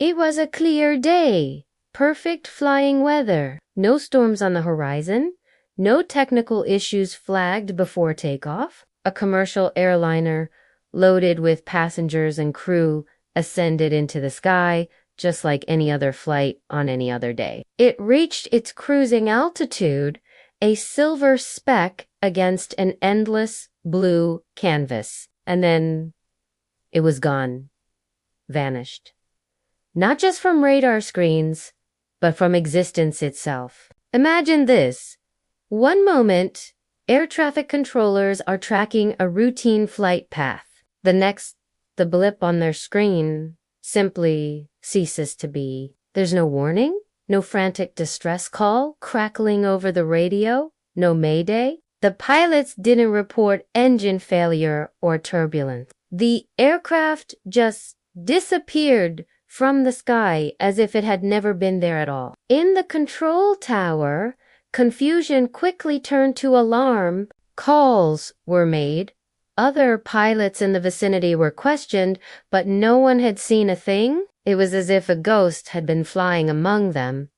It was a clear day, perfect flying weather, no storms on the horizon, no technical issues flagged before takeoff. A commercial airliner loaded with passengers and crew ascended into the sky, just like any other flight on any other day. It reached its cruising altitude, a silver speck against an endless blue canvas, and then it was gone, vanished. Not just from radar screens, but from existence itself. Imagine this. One moment, air traffic controllers are tracking a routine flight path. The next, the blip on their screen simply ceases to be. There's no warning, no frantic distress call crackling over the radio, no mayday. The pilots didn't report engine failure or turbulence. The aircraft just disappeared from the sky as if it had never been there at all. In the control tower, confusion quickly turned to alarm. Calls were made. Other pilots in the vicinity were questioned, but no one had seen a thing. It was as if a ghost had been flying among them.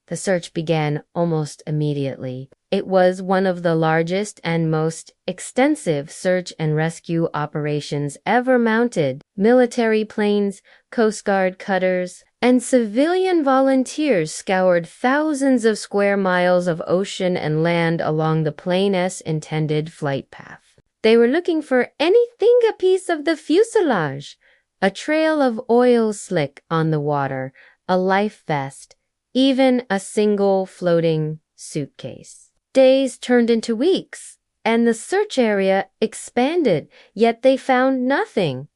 The search began almost immediately. It was one of the largest and most extensive search and rescue operations ever mounted. Military planes, Coast Guard cutters, and civilian volunteers scoured thousands of square miles of ocean and land along the plane's intended flight path. They were looking for anything a piece of the fuselage, a trail of oil slick on the water, a life vest, even a single floating suitcase. Days turned into weeks, and the search area expanded, yet they found nothing.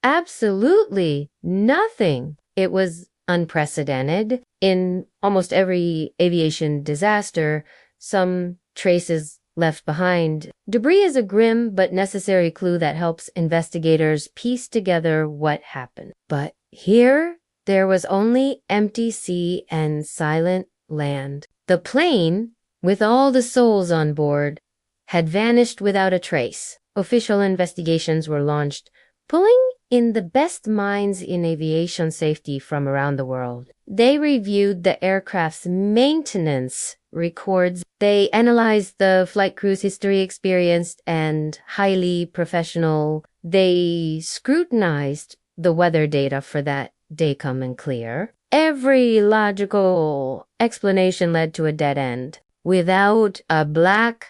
Absolutely nothing. It was unprecedented. In almost every aviation disaster, some traces left behind. Debris is a grim but necessary clue that helps investigators piece together what happened. But here, there was only empty sea and silent land. The plane, with all the souls on board, had vanished without a trace. Official investigations were launched, pulling in the best minds in aviation safety from around the world. They reviewed the aircraft's maintenance records. They analyzed the flight crew's history, experienced and highly professional. They scrutinized the weather data for that day come and clear. Every logical explanation led to a dead end. Without a black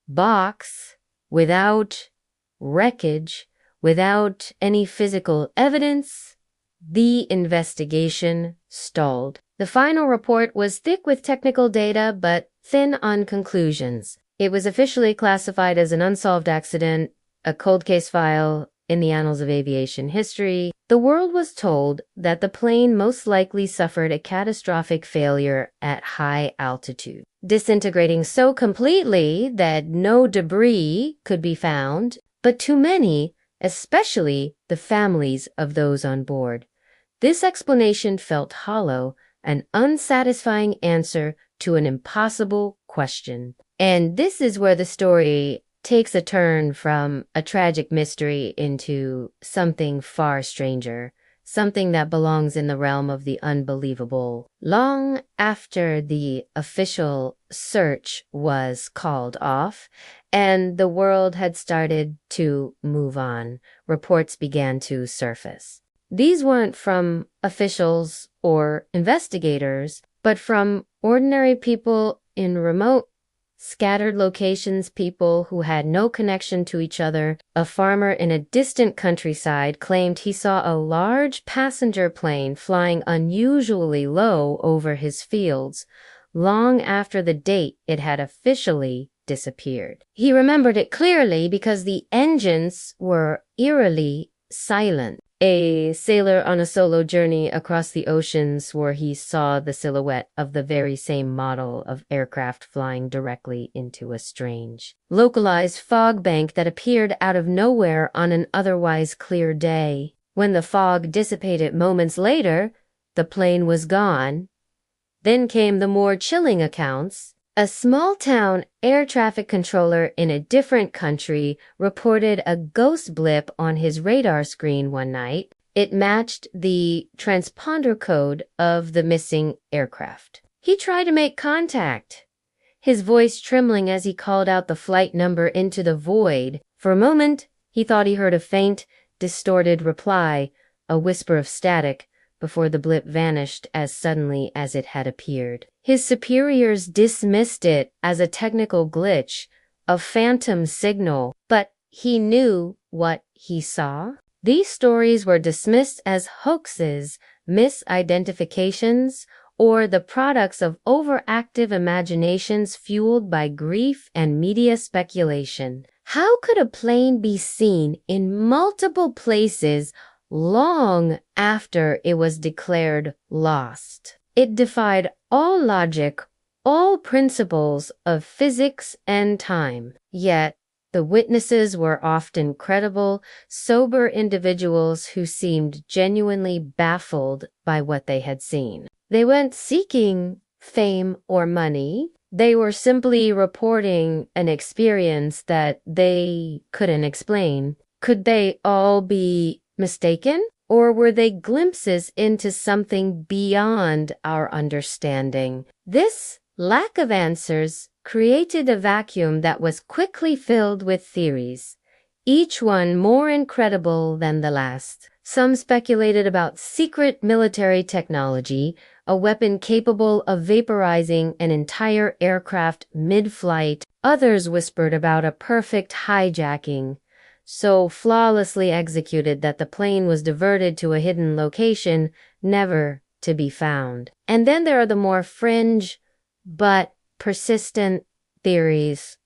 box, without wreckage, without any physical evidence, the investigation stalled. The final report was thick with technical data, but thin on conclusions. It was officially classified as an unsolved accident, a cold case file in the annals of aviation history. The world was told that the plane most likely suffered a catastrophic failure at high altitude, disintegrating so completely that no debris could be found, but to many, especially the families of those on board, this explanation felt hollow, an unsatisfying answer to an impossible question. And this is where the story takes a turn from a tragic mystery into something far stranger, something that belongs in the realm of the unbelievable. Long after the official search was called off and the world had started to move on, reports began to surface. These weren't from officials or investigators, but from ordinary people in remote, scattered locations, people who had no connection to each other. A farmer in a distant countryside claimed he saw a large passenger plane flying unusually low over his fields, long after the date it had officially disappeared. He remembered it clearly because the engines were eerily silent. A sailor on a solo journey across the ocean swore he saw the silhouette of the very same model of aircraft flying directly into a strange, localized fog bank that appeared out of nowhere on an otherwise clear day. When the fog dissipated moments later, the plane was gone. Then came the more chilling accounts. A small-town air traffic controller in a different country reported a ghost blip on his radar screen one night. It matched the transponder code of the missing aircraft. He tried to make contact, his voice trembling as he called out the flight number into the void. For a moment, he thought he heard a faint, distorted reply, a whisper of static, before the blip vanished as suddenly as it had appeared. His superiors dismissed it as a technical glitch, a phantom signal, but he knew what he saw. These stories were dismissed as hoaxes, misidentifications, or the products of overactive imaginations fueled by grief and media speculation. How could a plane be seen in multiple places long after it was declared lost? It defied all logic, all principles of physics and time. Yet, the witnesses were often credible, sober individuals who seemed genuinely baffled by what they had seen. They weren't seeking fame or money. They were simply reporting an experience that they couldn't explain. Could they all be mistaken? Or were they glimpses into something beyond our understanding? This lack of answers created a vacuum that was quickly filled with theories, each one more incredible than the last. Some speculated about secret military technology, a weapon capable of vaporizing an entire aircraft mid-flight. Others whispered about a perfect hijacking, so flawlessly executed that the plane was diverted to a hidden location, never to be found. And then there are the more fringe, but persistent theories.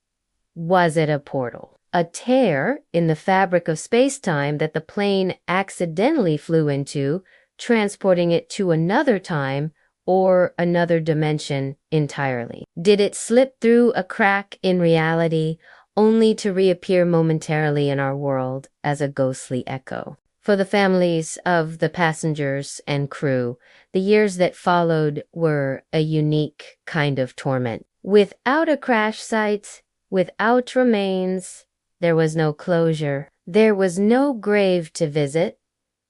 Was it a portal? A tear in the fabric of space-time that the plane accidentally flew into, transporting it to another time or another dimension entirely? Did it slip through a crack in reality, only to reappear momentarily in our world as a ghostly echo? For the families of the passengers and crew, the years that followed were a unique kind of torment. Without a crash site, without remains, there was no closure. There was no grave to visit,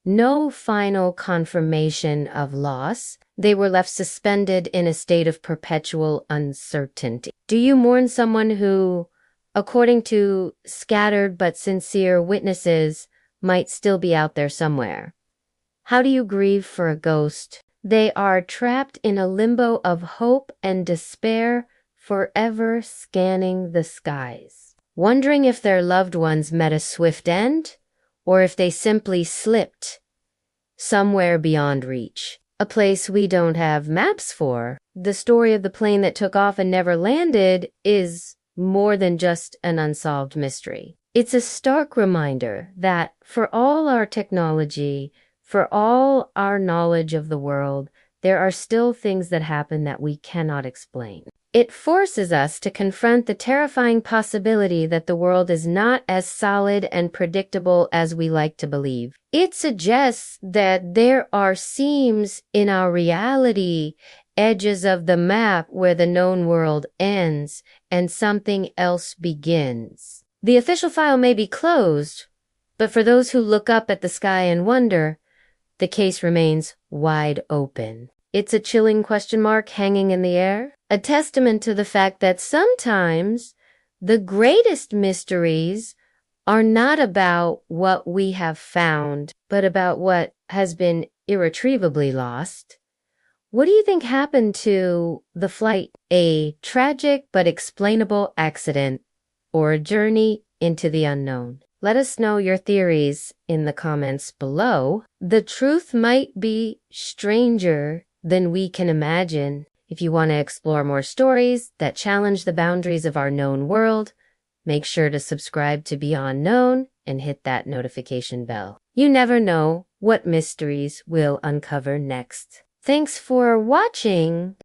no final confirmation of loss. They were left suspended in a state of perpetual uncertainty. Do you mourn someone who, according to scattered but sincere witnesses, might still be out there somewhere? How do you grieve for a ghost? They are trapped in a limbo of hope and despair, forever scanning the skies, wondering if their loved ones met a swift end, or if they simply slipped somewhere beyond reach, a place we don't have maps for. The story of the plane that took off and never landed is more than just an unsolved mystery. It's a stark reminder that for all our technology, for all our knowledge of the world, there are still things that happen that we cannot explain. It forces us to confront the terrifying possibility that the world is not as solid and predictable as we like to believe. It suggests that there are seams in our reality, edges of the map where the known world ends and something else begins. The official file may be closed, but for those who look up at the sky and wonder, the case remains wide open. It's a chilling question mark hanging in the air, a testament to the fact that sometimes the greatest mysteries are not about what we have found, but about what has been irretrievably lost. What do you think happened to the flight? A tragic but explainable accident, or a journey into the unknown? Let us know your theories in the comments below. The truth might be stranger than we can imagine. If you want to explore more stories that challenge the boundaries of our known world, make sure to subscribe to Beyond Known and hit that notification bell. You never know what mysteries we'll uncover next. Thanks for watching.